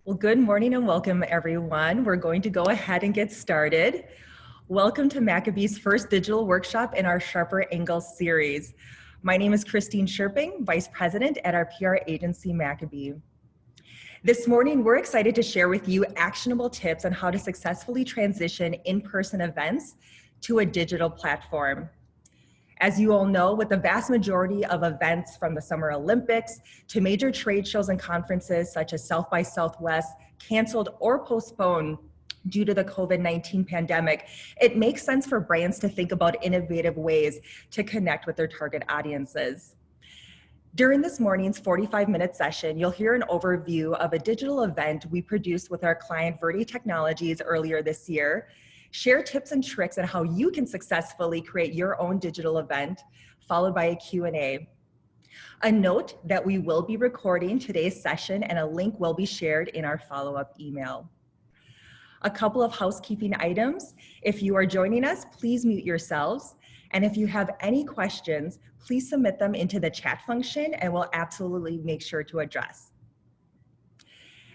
Well, good morning and welcome, everyone. We're going to go ahead and get started. Welcome to Maccabee's first digital workshop in our Sharper Angles series. My name is Kristen Scherping, Vice President at our PR agency, Maccabee. This morning, we're excited to share with you actionable tips on how to successfully transition in-person events to a digital platform. As you all know, with the vast majority of events from the Summer Olympics to major trade shows and conferences such as South by Southwest canceled or postponed due to the COVID-19 pandemic, it makes sense for brands to think about innovative ways to connect with their target audiences. During this morning's 45-minute session, you'll hear an overview of a digital event we produced with our client Verde Technologies earlier this year, share tips and tricks on how you can successfully create your own digital event, followed by a Q&A. A note that we will be recording today's session and a link will be shared in our follow-up email. A couple of housekeeping items. If you are joining us, please mute yourselves. And if you have any questions, please submit them into the chat function and we'll absolutely make sure to address.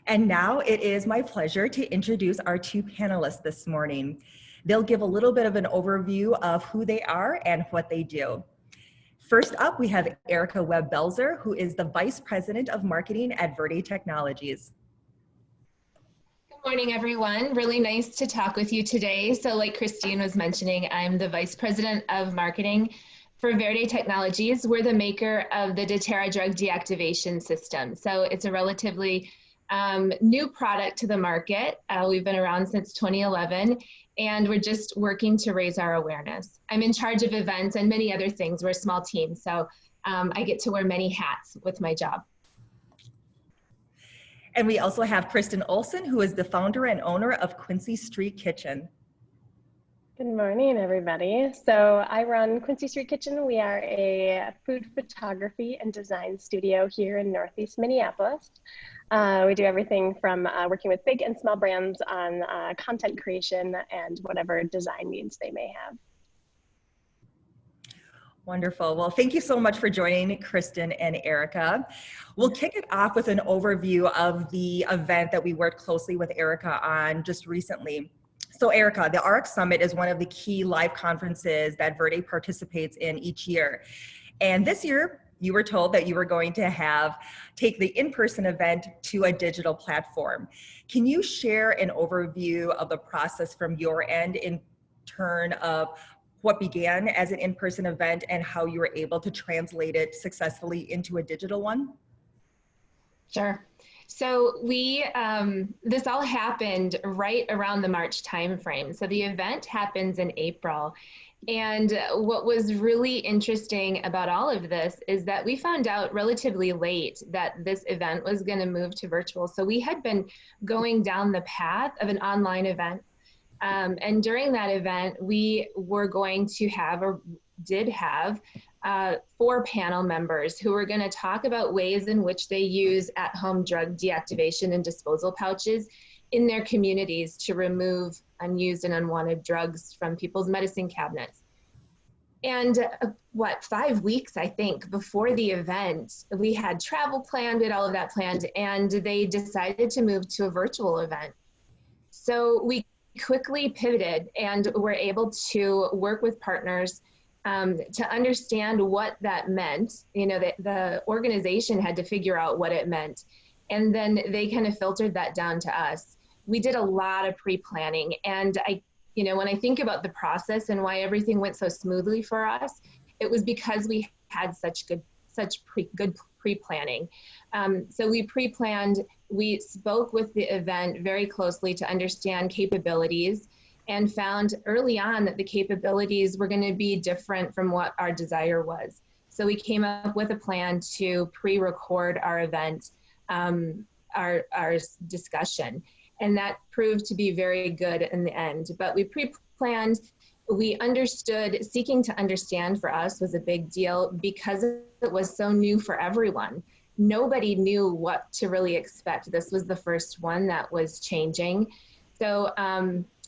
And now it is my pleasure to introduce our two panelists this morning. They'll give a little bit of an overview of who they are and what they do. First up, we have Erica Webb-Belzer, who is the Vice President of Marketing at Verde Technologies. Good morning, everyone. Really nice to talk with you today. So like Christine was mentioning, I'm the Vice President of Marketing for Verde Technologies. We're the maker of the Deterra drug deactivation system. So it's a relatively new product to the market. We've been around since 2011, and we're just working to raise our awareness. I'm in charge of events and many other things. We're a small team, so I get to wear many hats with my job. And we also have Kristen Olson, who is the founder and owner of Quincy Street Kitchen. Good morning, everybody. So I run Quincy Street Kitchen. We are a food photography and design studio here in Northeast Minneapolis. We do everything from working with big and small brands on content creation and whatever design needs they may have. Wonderful. Well, thank you so much for joining Kristen and Erica. We'll kick it off with an overview of the event that we worked closely with Erica on just recently. So Erica, the RX Summit is one of the key live conferences that Verde participates in each year. And this year, you were told that you were going to take the in-person event to a digital platform. Can you share an overview of the process from your end in turn of what began as an in-person event and how you were able to translate it successfully into a digital one? Sure. So this all happened right around the March timeframe. So the event happens in April. And what was really interesting about all of this is that we found out relatively late that this event was going to move to virtual. So we had been going down the path of an online event. And during that event, we were going to have, or did have, 4 panel members who were going to talk about ways in which they use at-home drug deactivation and disposal pouches in their communities to remove unused and unwanted drugs from people's medicine cabinets. And 5 weeks, I think, before the event, we had travel planned, we had all of that planned, and they decided to move to a virtual event. So we quickly pivoted and were able to work with partners to understand what that meant. You know, the organization had to figure out what it meant. And then they kind of filtered that down to us. We did a lot of pre-planning, and when I think about the process and why everything went so smoothly for us, it was because we had such good pre-planning. So we pre-planned, we spoke with the event very closely to understand capabilities, and found early on that the capabilities were going to be different from what our desire was. So we came up with a plan to pre-record our event, our discussion. And that proved to be very good in the end. But we pre-planned, we understood, seeking to understand for us was a big deal because it was so new for everyone. Nobody knew what to really expect. This was the first one that was changing. So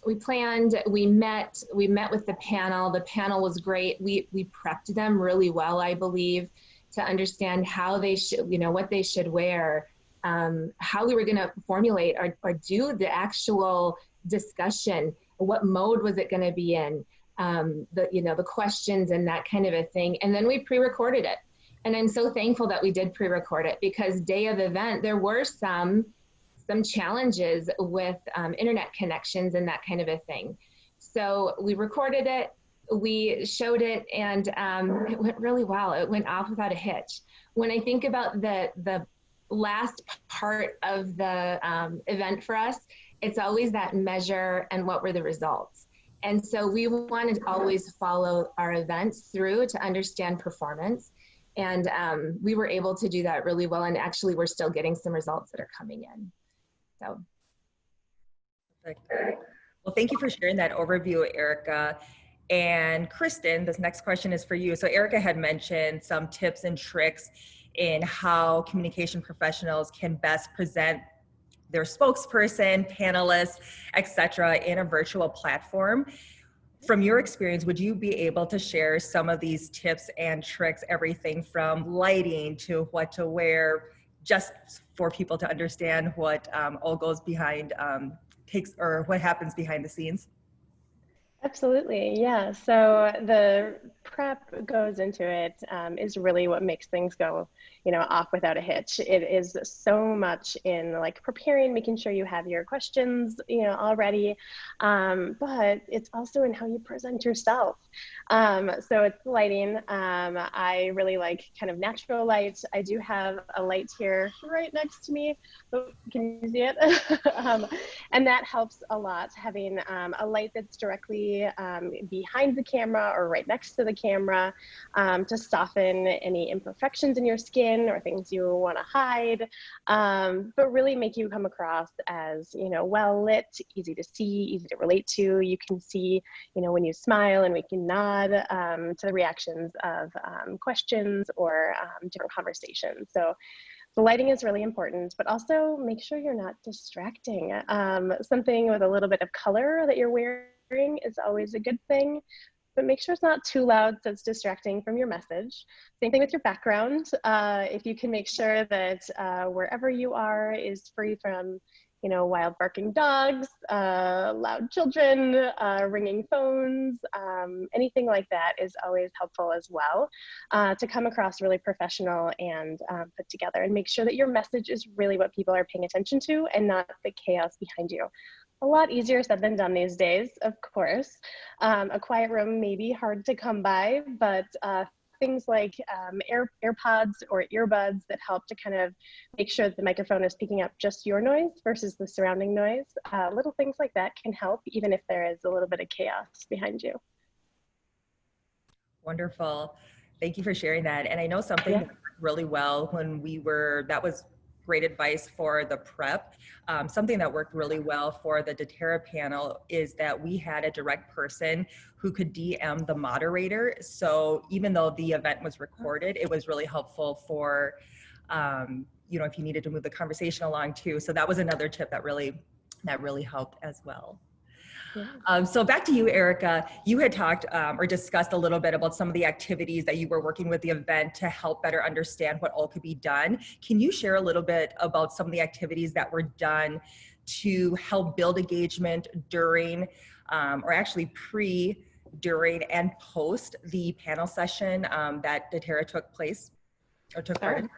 we planned, we met with the panel. The panel was great. We prepped them really well, I believe, to understand how they should, what they should wear. how we were going to formulate or do the actual discussion. What mode was it going to be in? The questions and that kind of a thing. And then we pre-recorded it. And I'm so thankful that we did pre-record it, because day of event, there were some challenges with internet connections and that kind of a thing. So we recorded it, we showed it, and it went really well. It went off without a hitch. When I think about the last part of the event for us, it's always that measure and what were the results. And so we want to always follow our events through to understand performance. And we were able to do that really well. And actually, we're still getting some results that are coming in. So. Perfect. Well, thank you for sharing that overview, Erica. And Kristen, this next question is for you. So Erica had mentioned some tips and tricks in how communication professionals can best present their spokesperson, panelists, etc., in a virtual platform. From your experience, would you be able to share some of these tips and tricks, everything from lighting to what to wear, just for people to understand what all goes behind what happens behind the scenes? Absolutely, yeah. So the prep goes into it is really what makes things go, off without a hitch. It is so much in like preparing, making sure you have your questions, already, but it's also in how you present yourself. So it's lighting. I really like kind of natural light. I do have a light here right next to me. Oh, can you see it? And that helps a lot, having a light that's directly behind the camera or right next to the camera, to soften any imperfections in your skin or things you want to hide, but really make you come across as, well lit, easy to see, easy to relate to. You can see, when you smile and we can nod to the reactions of questions or different conversations. So the lighting is really important, but also make sure you're not distracting. Something with a little bit of color that you're wearing is always a good thing, but make sure it's not too loud so it's distracting from your message. Same thing with your background. If you can make sure that wherever you are is free from, wild barking dogs, loud children, ringing phones, anything like that is always helpful as well, to come across really professional and put together, and make sure that your message is really what people are paying attention to and not the chaos behind you. A lot easier said than done these days, of course. A quiet room may be hard to come by, but things like AirPods or earbuds that help to kind of make sure that the microphone is picking up just your noise versus the surrounding noise. Little things like that can help, even if there is a little bit of chaos behind you. Wonderful. Thank you for sharing that. And I know something that worked really well when that was great advice for the prep. Something that worked really well for the doTERRA panel is that we had a direct person who could DM the moderator. So even though the event was recorded, it was really helpful for, if you needed to move the conversation along too. So that was another tip that really helped as well. Yeah. So back to you, Erica. You had talked or discussed a little bit about some of the activities that you were working with the event to help better understand what all could be done. Can you share a little bit about some of the activities that were done to help build engagement during, or actually pre, during, and post the panel session that doTERRA took place or took part in?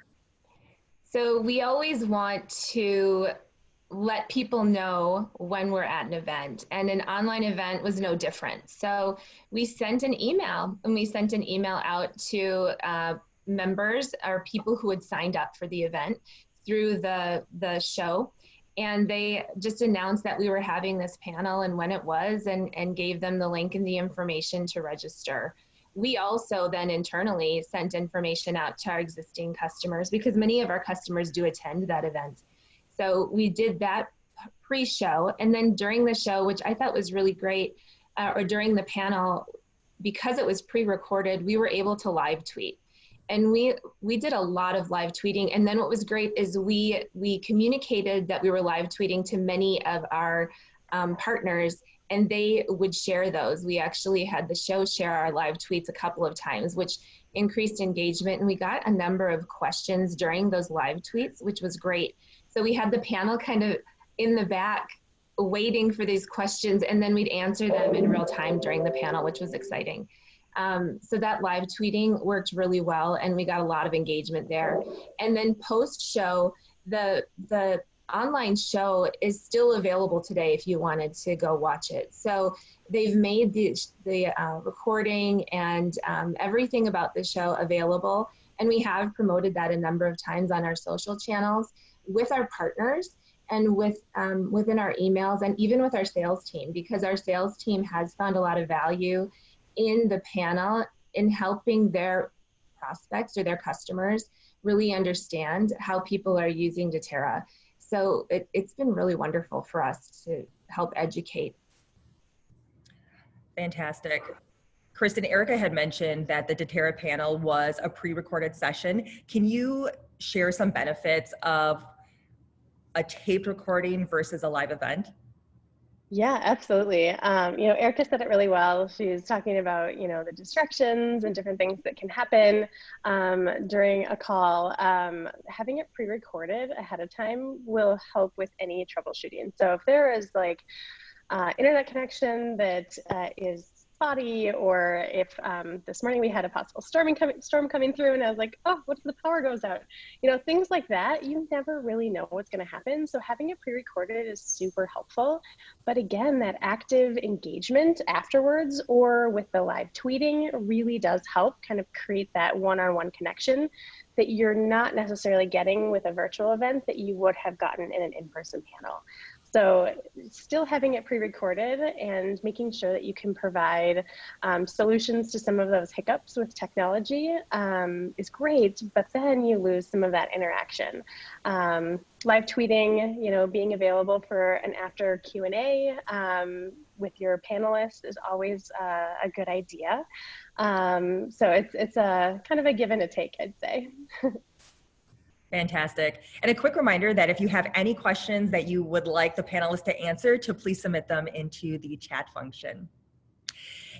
So we always want to let people know when we're at an event, and an online event was no different. So we sent an email, and we sent an email out to members or people who had signed up for the event through the show, and they just announced that we were having this panel and when it was, and gave them the link and the information to register. We also then internally sent information out to our existing customers, because many of our customers do attend that event. So we did that pre-show, and then during the show, which I thought was really great, or during the panel, because it was pre-recorded, we were able to live tweet. And we did a lot of live tweeting. And then what was great is we communicated that we were live tweeting to many of our partners, and they would share those. We actually had the show share our live tweets a couple of times, which increased engagement. And we got a number of questions during those live tweets, which was great, So we had the panel kind of in the back waiting for these questions, and then we'd answer them in real time during the panel, which was exciting. So that live tweeting worked really well, and we got a lot of engagement there. And then post-show, the online show is still available today if you wanted to go watch it. So they've made the recording and everything about the show available, and we have promoted that a number of times on our social channels with our partners and within our emails, and even with our sales team, because our sales team has found a lot of value in the panel in helping their prospects or their customers really understand how people are using doTERRA. So it's been really wonderful for us to help educate. Fantastic. Kristen, Erica had mentioned that the doTERRA panel was a pre-recorded session. Can you share some benefits of a taped recording versus a live event? Yeah, absolutely. Erica said it really well. She's talking about, the distractions and different things that can happen during a call. Having it pre-recorded ahead of time will help with any troubleshooting. So if there is internet connection that is spotty, or if this morning we had a possible storm coming through and I was like, oh, what if the power goes out? Things like that, you never really know what's going to happen. So having it pre-recorded is super helpful. But again, that active engagement afterwards or with the live tweeting really does help kind of create that one-on-one connection that you're not necessarily getting with a virtual event that you would have gotten in an in-person panel. So still having it pre-recorded and making sure that you can provide solutions to some of those hiccups with technology is great, but then you lose some of that interaction. Live tweeting, being available for an after Q&A with your panelists is always a good idea. So it's a kind of a give and a take, I'd say. Fantastic. And a quick reminder that if you have any questions that you would like the panelists to answer, to please submit them into the chat function.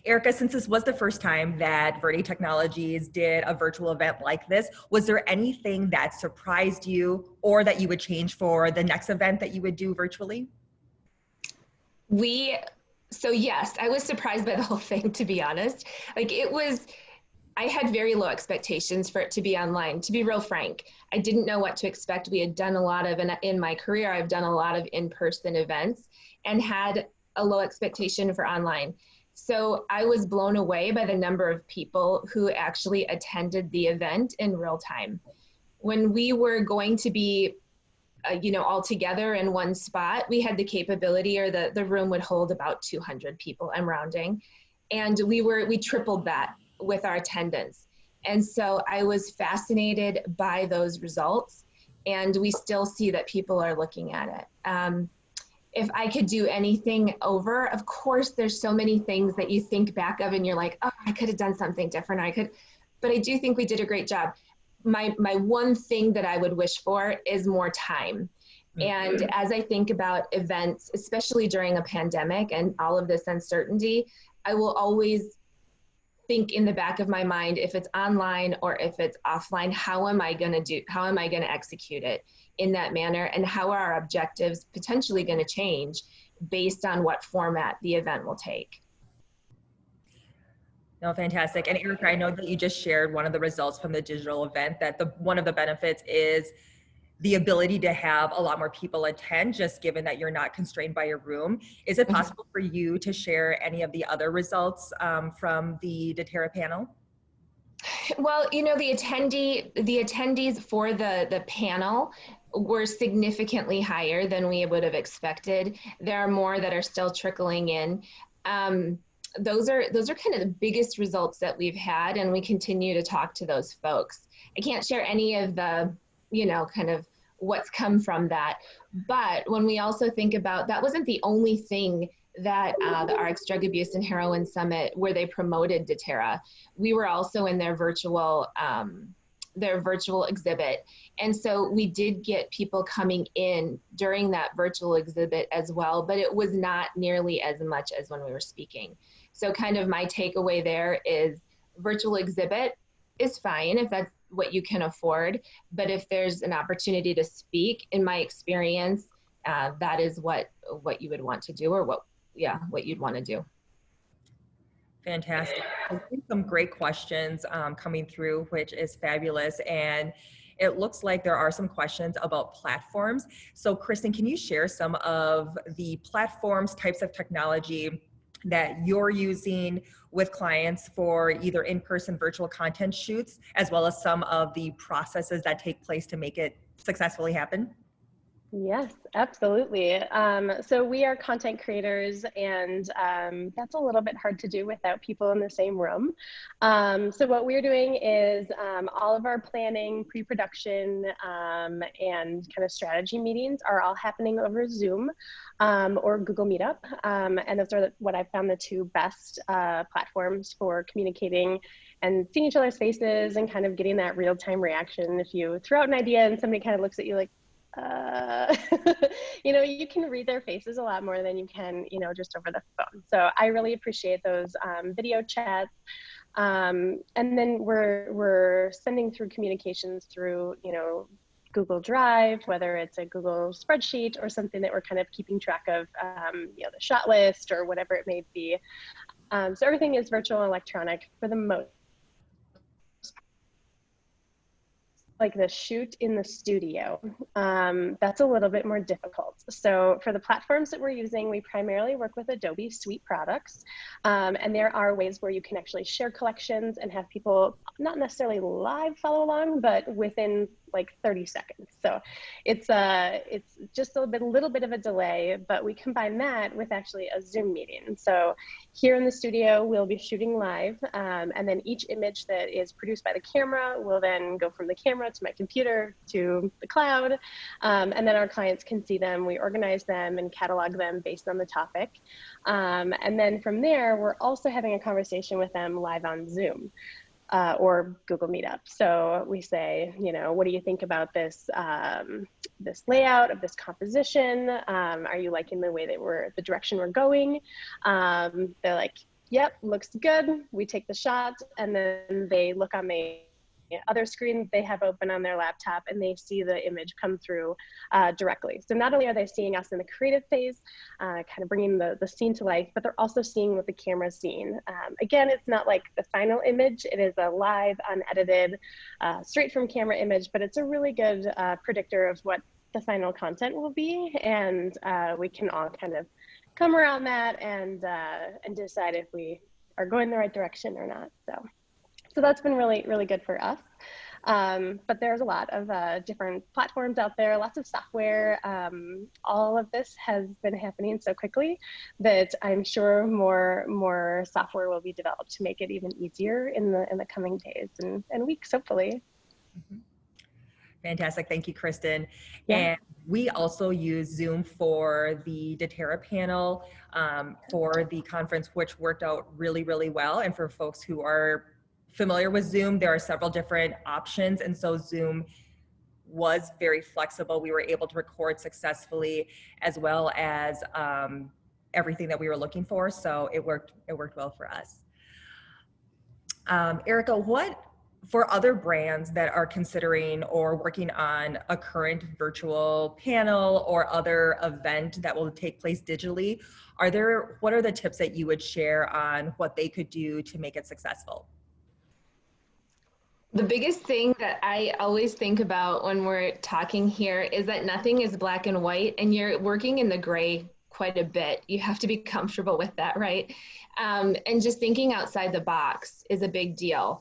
Erica, since this was the first time that Verde Technologies did a virtual event like this, was there anything that surprised you or that you would change for the next event that you would do virtually? So yes, I was surprised by the whole thing, to be honest. I had very low expectations for it to be online, to be real frank. I didn't know what to expect. We had done a lot of, in my career, I've done a lot of in-person events and had a low expectation for online. So I was blown away by the number of people who actually attended the event in real time. When we were going to be, all together in one spot, we had the capability, or the room would hold about 200 people, I'm rounding. And we tripled that with our attendance. And so I was fascinated by those results, and we still see that people are looking at it. If I could do anything over, of course, there's so many things that you think back of and you're like, oh, I could have done something different. But I do think we did a great job. My one thing that I would wish for is more time. And as I think about events, especially during a pandemic and all of this uncertainty, I will always think in the back of my mind, if it's online or if it's offline, how am I going to execute it in that manner, and how are our objectives potentially going to change based on what format the event will take? No, fantastic. And Erica, I know that you just shared one of the results from the digital event, that one of the benefits is the ability to have a lot more people attend, just given that you're not constrained by your room. Is it possible for you to share any of the other results from the doTERRA panel? Well, the attendees for the panel were significantly higher than we would have expected. There are more that are still trickling in. Those are kind of the biggest results that we've had, and we continue to talk to those folks. I can't share any of the kind of what's come from that. But when we also think about, that wasn't the only thing that the RX Drug Abuse and Heroin Summit, where they promoted doTERRA. We were also in their virtual exhibit. And so we did get people coming in during that virtual exhibit as well, but it was not nearly as much as when we were speaking. So kind of my takeaway there is virtual exhibit is fine if that's what you can afford. But if there's an opportunity to speak, in my experience, that is what you would want to do, or what you'd want to do. Fantastic. Some great questions coming through, which is fabulous. And it looks like there are some questions about platforms. So Kristen, can you share some of the platforms, types of technology that you're using with clients for either in-person virtual content shoots, as well as some of the processes that take place to make it successfully happen? Yes, absolutely. So we are content creators, and that's a little bit hard to do without people in the same room. So what we're doing is all of our planning, pre-production, and kind of strategy meetings are all happening over Zoom or Google Meetup. And those are what I've found the two best platforms for communicating and seeing each other's faces and kind of getting that real-time reaction. If you throw out an idea and somebody kind of looks at you like, you know, you can read their faces a lot more than you can, you know, just over the phone. So I really appreciate those video chats. And then we're sending through communications through, you know, Google Drive, whether it's a Google spreadsheet or something that we're kind of keeping track of, you know, the shot list or whatever it may be. So everything is virtual and electronic for the most. Like the shoot in the studio, that's a little bit more difficult. So for the platforms that we're using, we primarily work with Adobe Suite products. And there are ways where you can actually share collections and have people not necessarily live follow along, but within like 30 seconds. So it's just a little bit of a delay, but we combine that with actually a Zoom meeting. So here in the studio, we'll be shooting live, and then each image that is produced by the camera will then go from the camera to my computer to the cloud, and then our clients can see them. We organize them and catalog them based on the topic. And then from there, we're also having a conversation with them live on Zoom. Or Google Meetup. So we say, you know, what do you think about this this layout of this composition? Are you liking the way that the direction we're going? They're like, yep, looks good. We take the shot, and then they look on the other screen they have open on their laptop, and they see the image come through directly. So not only are they seeing us in the creative phase, kind of bringing the scene to life, but they're also seeing what the camera's seeing. Again, it's not like the final image. It is a live, unedited, straight from camera image, but it's a really good predictor of what the final content will be. And we can all kind of come around that and decide if we are going the right direction or not. So that's been really, really good for us. But there's a lot of different platforms out there, lots of software. All of this has been happening so quickly that I'm sure more software will be developed to make it even easier in the coming days and weeks, hopefully. Mm-hmm. Fantastic. Thank you, Kristen. Yeah. And we also use Zoom for the doTERRA panel for the conference, which worked out really, really well. And for folks who are familiar with Zoom, there are several different options. And so Zoom was very flexible. We were able to record successfully, as well as everything that we were looking for. So it worked well for us. Erica, for other brands that are considering or working on a current virtual panel or other event that will take place digitally, what are the tips that you would share on what they could do to make it successful? The biggest thing that I always think about when we're talking here is that nothing is black and white, and you're working in the gray quite a bit. You have to be comfortable with that, right? And just thinking outside the box is a big deal.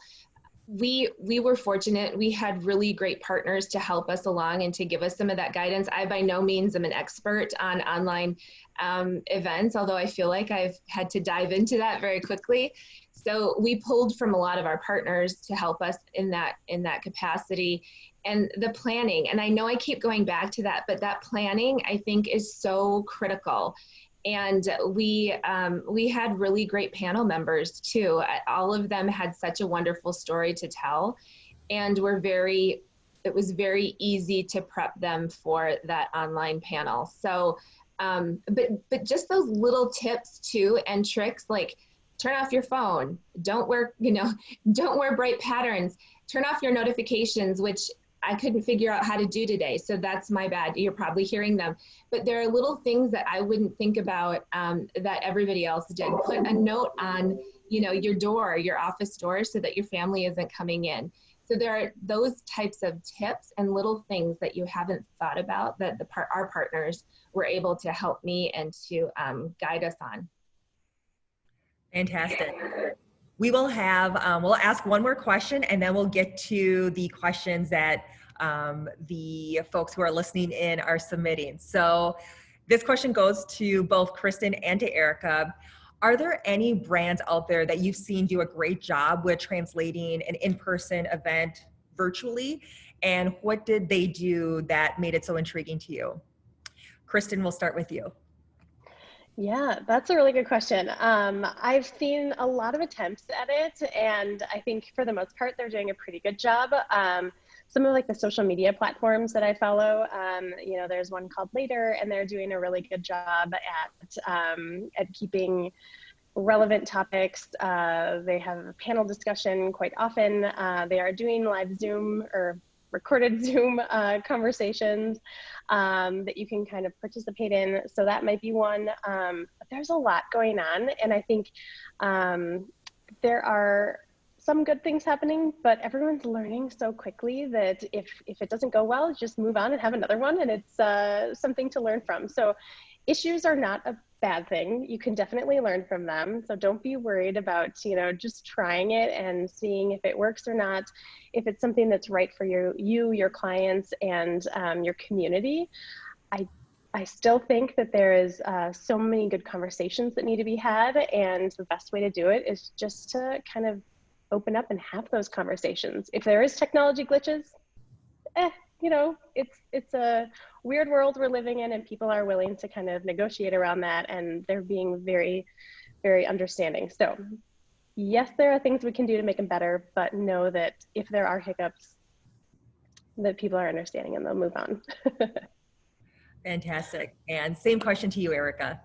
We were fortunate. We had really great partners to help us along and to give us some of that guidance. I by no means am an expert on online events, although I feel like I've had to dive into that very quickly. So we pulled from a lot of our partners to help us in that capacity, and the planning. And I know I keep going back to that, but that planning I think is so critical. And we had really great panel members too. All of them had such a wonderful story to tell, and it was very easy to prep them for that online panel. So, but just those little tips too and tricks, like turn off your phone, don't wear, don't wear bright patterns, turn off your notifications, which I couldn't figure out how to do today. So that's my bad. You're probably hearing them. But there are little things that I wouldn't think about that everybody else did. Put a note on, your door, your office door, so that your family isn't coming in. So there are those types of tips and little things that you haven't thought about that our partners were able to help me and to guide us on. Fantastic. We will have, we'll ask one more question and then we'll get to the questions that the folks who are listening in are submitting. So this question goes to both Kristen and to Erica. Are there any brands out there that you've seen do a great job with translating an in-person event virtually? And what did they do that made it so intriguing to you? Kristen, we'll start with you. Yeah, that's a really good question. I've seen a lot of attempts at it, and I think for the most part, they're doing a pretty good job. Some of like the social media platforms that I follow, there's one called Later, and they're doing a really good job at keeping relevant topics. They have a panel discussion quite often. They are doing live Zoom or recorded Zoom conversations that you can kind of participate in. So that might be one. But there's a lot going on. And I think there are some good things happening, but everyone's learning so quickly that if it doesn't go well, just move on and have another one. And it's something to learn from. So issues are not a bad thing. You can definitely learn from them. So don't be worried about, just trying it and seeing if it works or not. If it's something that's right for your clients and your community. I still think that there is so many good conversations that need to be had. And the best way to do it is just to kind of open up and have those conversations. If there is technology glitches, it's a weird world we're living in, and people are willing to kind of negotiate around that, and they're being very, very understanding. So yes, there are things we can do to make them better, but know that if there are hiccups, that people are understanding and they'll move on. Fantastic. And same question to you, Erica.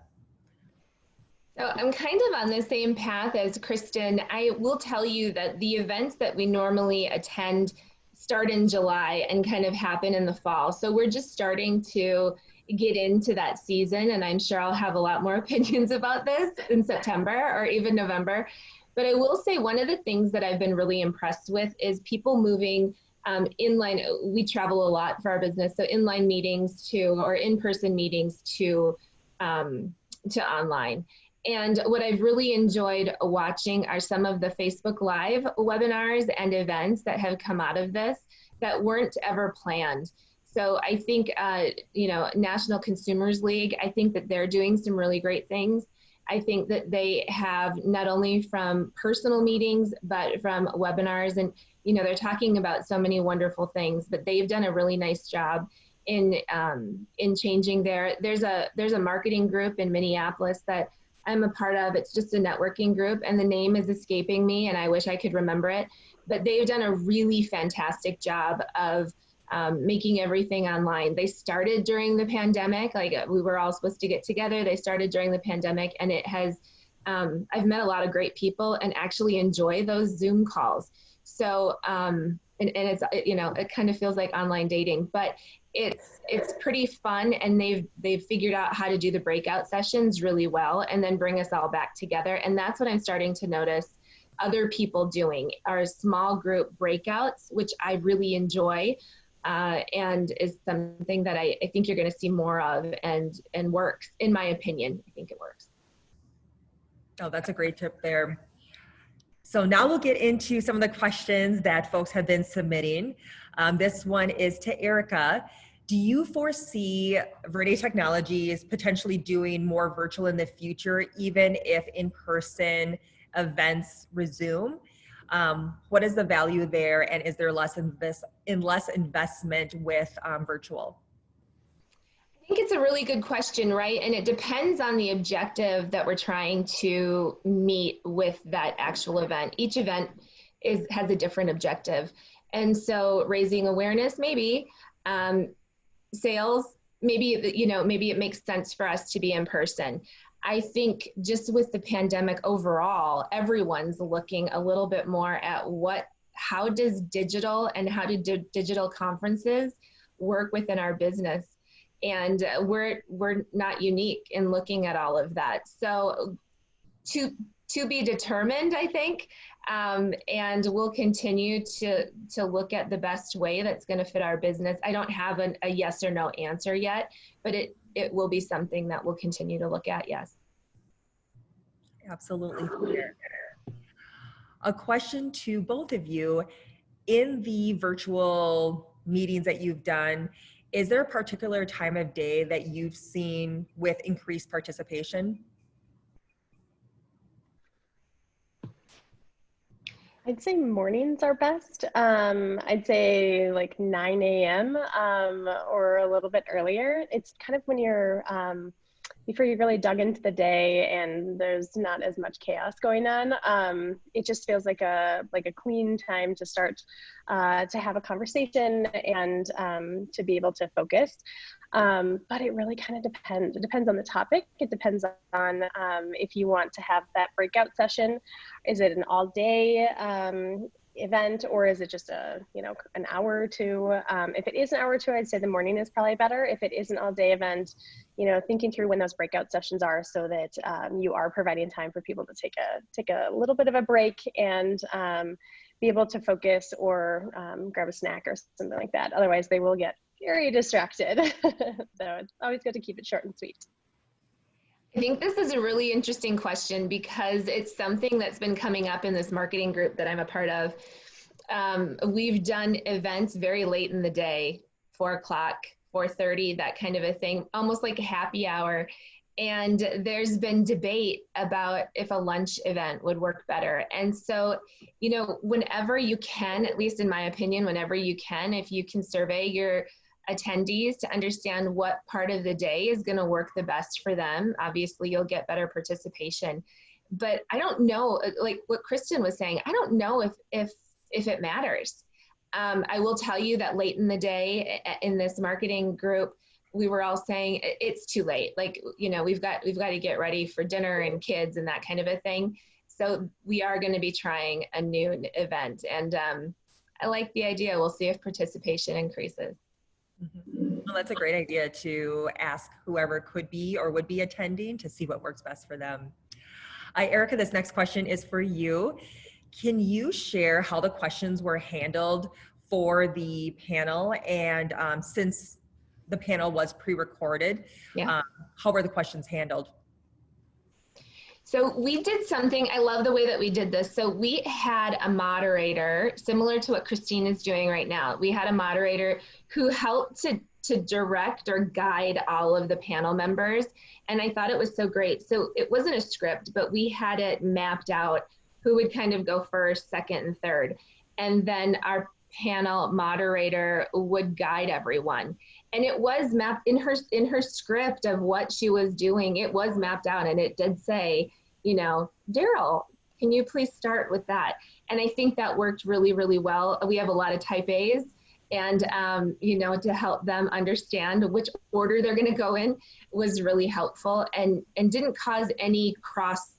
So I'm kind of on the same path as Kristen. I will tell you that the events that we normally attend start in July and kind of happen in the fall. So we're just starting to get into that season, and I'm sure I'll have a lot more opinions about this in September or even November. But I will say one of the things that I've been really impressed with is people moving inline. We travel a lot for our business, so inline meetings or in-person meetings to online. And what I've really enjoyed watching are some of the Facebook Live webinars and events that have come out of this that weren't ever planned. So I think, National Consumers League, I think that they're doing some really great things. I think that they have not only from personal meetings, but from webinars, and, they're talking about so many wonderful things, but they've done a really nice job in changing there's a marketing group in Minneapolis that I'm a part of. It's just a networking group, and the name is escaping me, and I wish I could remember it, but they've done a really fantastic job of making everything online. They started during the pandemic, like we were all supposed to get together. They started during the pandemic, and it has, I've met a lot of great people and actually enjoy those Zoom calls. So, and it's, it kind of feels like online dating, but it's pretty fun, and they've figured out how to do the breakout sessions really well and then bring us all back together. And that's what I'm starting to notice other people doing, are small group breakouts, which I really enjoy, and is something that I think you're going to see more of, and works, in my opinion. I think it works. Oh, that's a great tip there. So now we'll get into some of the questions that folks have been submitting. This one is to Erica. Do you foresee Verde Technologies potentially doing more virtual in the future, even if in-person events resume? What is the value there, and is there less investment with virtual? I think it's a really good question, right? And it depends on the objective that we're trying to meet with that actual event. Each event has a different objective. And so raising awareness, maybe, sales, maybe it makes sense for us to be in person. I think just with the pandemic overall, everyone's looking a little bit more at how does digital and how do digital conferences work within our business? And we're not unique in looking at all of that. So to be determined, I think, and we'll continue to look at the best way that's going to fit our business. I don't have a yes or no answer yet, but it will be something that we'll continue to look at, yes. Absolutely. A question to both of you. In the virtual meetings that you've done, is there a particular time of day that you've seen with increased participation? I'd say mornings are best. I'd say like 9 a.m. Or a little bit earlier. It's kind of when you're before you really dug into the day and there's not as much chaos going on. It just feels like a clean time to start to have a conversation and to be able to focus. But it really kind of depends. It depends on the topic. It depends on if you want to have that breakout session. Is it an all day event, or is it just an hour or two? If it is an hour or two, I'd say the morning is probably better. If it is an all day event, thinking through when those breakout sessions are so that you are providing time for people to take a little bit of a break and be able to focus or grab a snack or something like that. Otherwise they will get very distracted. So it's always good to keep it short and sweet. I think this is a really interesting question because it's something that's been coming up in this marketing group that I'm a part of. We've done events very late in the day, 4 o'clock, 4:30, that kind of a thing, almost like a happy hour. And there's been debate about if a lunch event would work better. And so, whenever you can, at least in my opinion, whenever you can, if you can survey your attendees to understand what part of the day is going to work the best for them, obviously you'll get better participation. But I don't know, like what Kristen was saying, I don't know if it matters. I will tell you that late in the day in this marketing group, we were all saying it's too late. Like, we've got to get ready for dinner and kids and that kind of a thing. So we are going to be trying a noon event, and I like the idea. We'll see if participation increases. Mm-hmm. Well, that's a great idea to ask whoever could be or would be attending to see what works best for them. Erica, this next question is for you. Can you share how the questions were handled for the panel? And since the panel was pre-recorded, yeah. How were the questions handled? So we did something, I love the way that we did this. So we had a moderator, similar to what Christine is doing right now. We had a moderator who helped to direct or guide all of the panel members. And I thought it was so great. So it wasn't a script, but we had it mapped out who would kind of go first, second, and third. And then our panel moderator would guide everyone. And it was mapped in her script of what she was doing. It was mapped out, and it did say, Daryl, can you please start with that? And I think that worked really, really well. We have a lot of type A's, and to help them understand which order they're going to go in was really helpful, and didn't cause any cross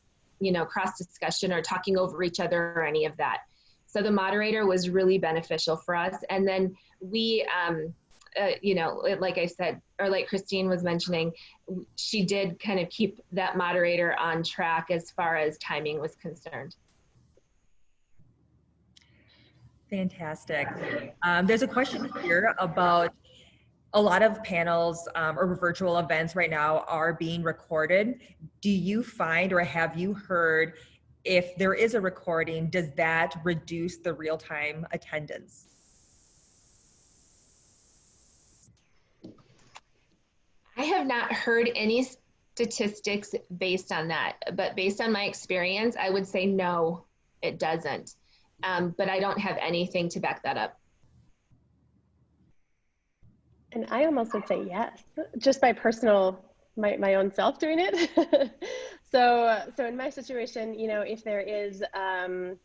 discussion or talking over each other or any of that. So the moderator was really beneficial for us. And then we, like I said, or like Christine was mentioning, she did kind of keep that moderator on track as far as timing was concerned. Fantastic. There's a question here about a lot of panels or virtual events right now are being recorded. Do you find, or have you heard, if there is a recording, does that reduce the real-time attendance? I have not heard any statistics based on that, but based on my experience, I would say no, it doesn't. But I don't have anything to back that up. And I almost would say yes, just by my own self doing it. So in my situation, if there is, a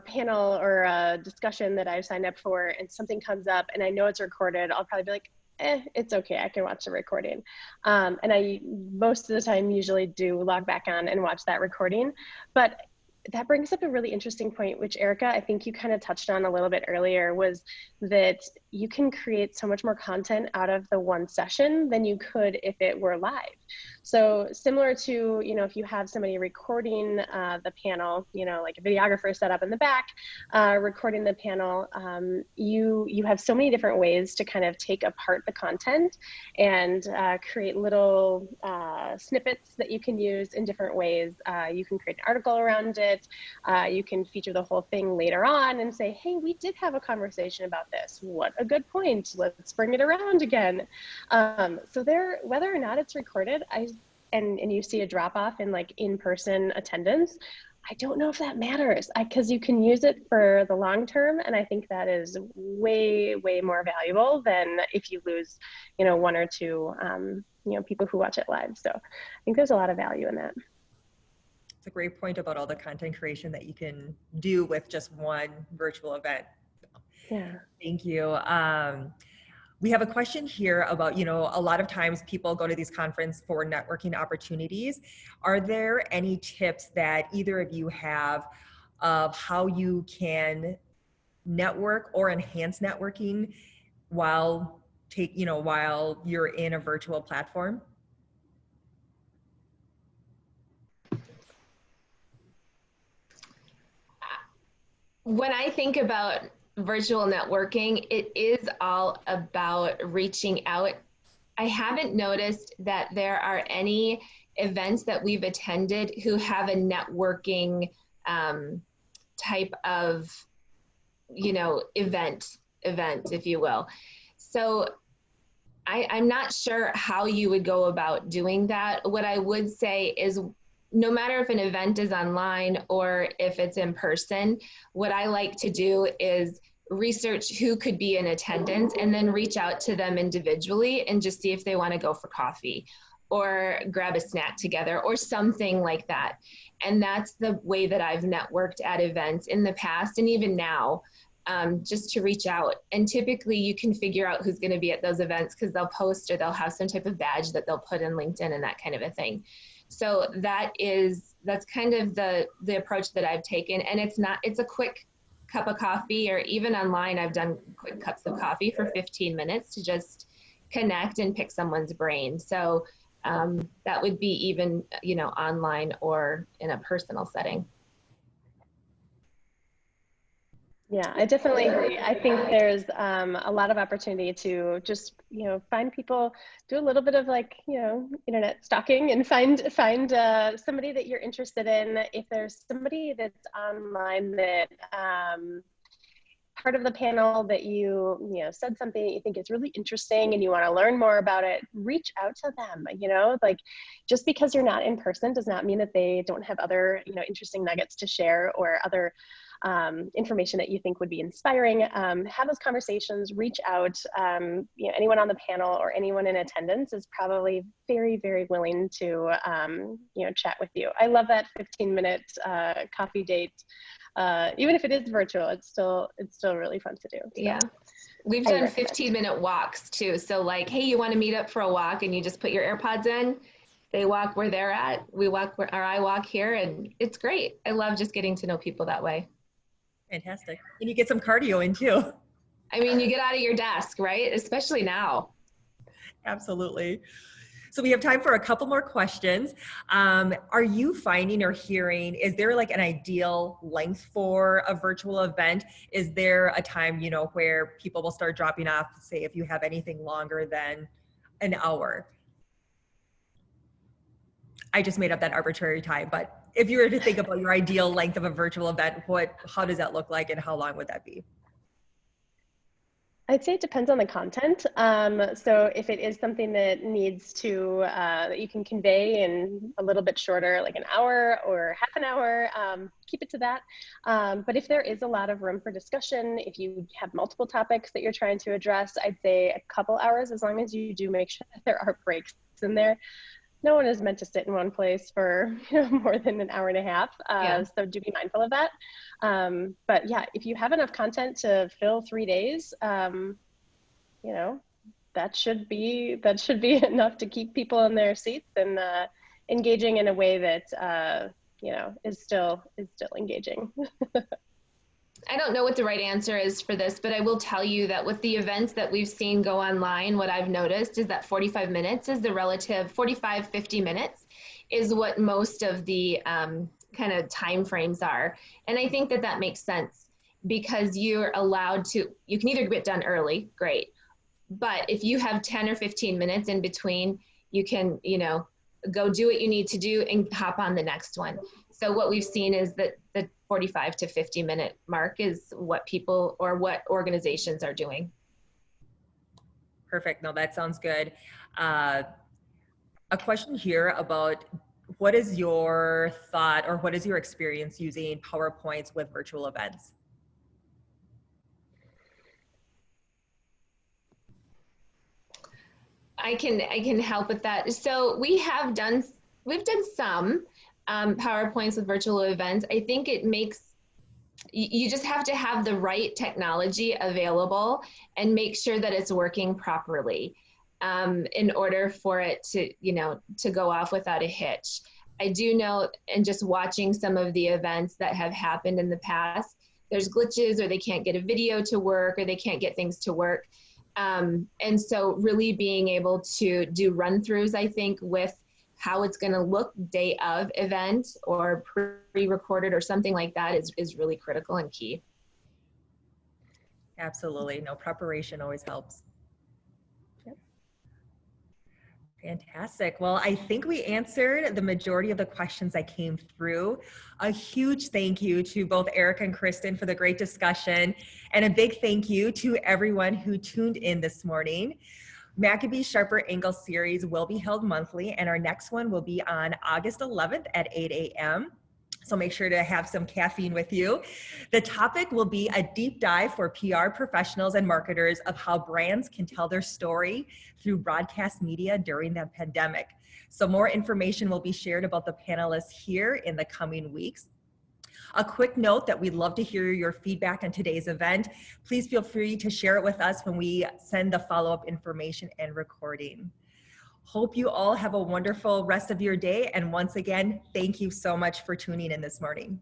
panel or a discussion that I've signed up for and something comes up and I know it's recorded, I'll probably be like, it's okay, I can watch the recording. And I, most of the time, usually do log back on and watch that recording. But that brings up a really interesting point, which Erica, I think you kind of touched on a little bit earlier, was that you can create so much more content out of the one session than you could if it were live. So similar to, you know, if you have somebody recording the panel, you know, like a videographer set up in the back, recording the panel, you have so many different ways to kind of take apart the content and create little snippets that you can use in different ways. You can create an article around it. You can feature the whole thing later on and say, hey, we did have a conversation about this. What a good point. Let's bring it around again. So there, whether or not it's recorded, and you see a drop off in like in-person attendance, I don't know if that matters, because you can use it for the long term, and I think that is way, way more valuable than if you lose, you know, one or two, you know, people who watch it live. So I think there's a lot of value in that. It's a great point about all the content creation that you can do with just one virtual event. Yeah. Thank you. We have a question here about, you know, a lot of times people go to these conferences for networking opportunities. Are there any tips that either of you have of how you can network or enhance networking while while you're in a virtual platform? When I think about virtual networking, it is all about reaching out. I haven't noticed that there are any events that we've attended who have a networking type of, you know, event, if you will. So I'm not sure how you would go about doing that. What I would say is, no matter if an event is online or if it's in person, what I like to do is research who could be in attendance and then reach out to them individually and just see if they want to go for coffee or grab a snack together or something like that. And that's the way that I've networked at events in the past and even now, just to reach out. And typically you can figure out who's going to be at those events because they'll post or they'll have some type of badge that they'll put in LinkedIn and that kind of a thing. So that's kind of the approach that I've taken. And it's a quick cup of coffee, or even online, I've done quick cups of coffee for 15 minutes to just connect and pick someone's brain. So that would be even, you know, online or in a personal setting. Yeah, I definitely agree. I think there's a lot of opportunity to just, you know, find people, do a little bit of like, you know, internet stalking and find somebody that you're interested in. If there's somebody that's online that part of the panel that you know, said something that you think is really interesting and you want to learn more about it, reach out to them. You know, like just because you're not in person does not mean that they don't have other, you know, interesting nuggets to share or other information that you think would be inspiring. Have those conversations, reach out. You know, anyone on the panel or anyone in attendance is probably very, very willing to, you know, chat with you. I love that 15-minute coffee date. Even if it is virtual, it's still really fun to do. So yeah. We've done 15-minute walks too. So like, hey, you want to meet up for a walk, and you just put your AirPods in, they walk where they're at, we walk where, or I walk here, and it's great. I love just getting to know people that way. Fantastic. And you get some cardio in too. I mean, you get out of your desk, right? Especially now. Absolutely. So we have time for a couple more questions. Are you finding or hearing, is there like an ideal length for a virtual event? Is there a time, you know, where people will start dropping off, say if you have anything longer than an hour? I just made up that arbitrary time, but if you were to think about your ideal length of a virtual event, how does that look like and how long would that be? I'd say it depends on the content. So if it is something that needs to, that you can convey in a little bit shorter, like an hour or half an hour, keep it to that. But if there is a lot of room for discussion, if you have multiple topics that you're trying to address, I'd say a couple hours, as long as you do make sure that there are breaks in there. No one is meant to sit in one place for, you know, more than an hour and a half. So do be mindful of that. But yeah, if you have enough content to fill 3 days, you know, that should be enough to keep people in their seats and engaging in a way that you know, is still engaging. I don't know what the right answer is for this, but I will tell you that with the events that we've seen go online, what I've noticed is that 45 minutes is the relative, 45, 50 minutes is what most of the kind of time frames are. And I think that that makes sense because you're allowed to, you can either get done early, great. But if you have 10 or 15 minutes in between, you can, you know, go do what you need to do and hop on the next one. So what we've seen is that the 45 to 50 minute mark is what people or what organizations are doing. Perfect. No, that sounds good. A question here about what is your thought or what is your experience using PowerPoints with virtual events? I can help with that. So we've done some PowerPoints with virtual events. I think it makes, you just have to have the right technology available and make sure that it's working properly in order for it to, you know, to go off without a hitch. I do know, and just watching some of the events that have happened in the past, there's glitches or they can't get a video to work or they can't get things to work. And so really being able to do run-throughs, I think, with how it's going to look day of event or pre-recorded or something like that is really critical and key. Absolutely. No, preparation always helps. Yep. Fantastic. Well, I think we answered the majority of the questions that came through. A huge thank you to both Eric and Kristen for the great discussion, and a big thank you to everyone who tuned in this morning. Maccabee's Sharper Angle series will be held monthly, and our next one will be on August 11th at 8 a.m. So make sure to have some caffeine with you. The topic will be a deep dive for PR professionals and marketers of how brands can tell their story through broadcast media during the pandemic. So more information will be shared about the panelists here in the coming weeks. A quick note that we'd love to hear your feedback on today's event. Please feel free to share it with us when we send the follow-up information and recording. Hope you all have a wonderful rest of your day. And once again, thank you so much for tuning in this morning.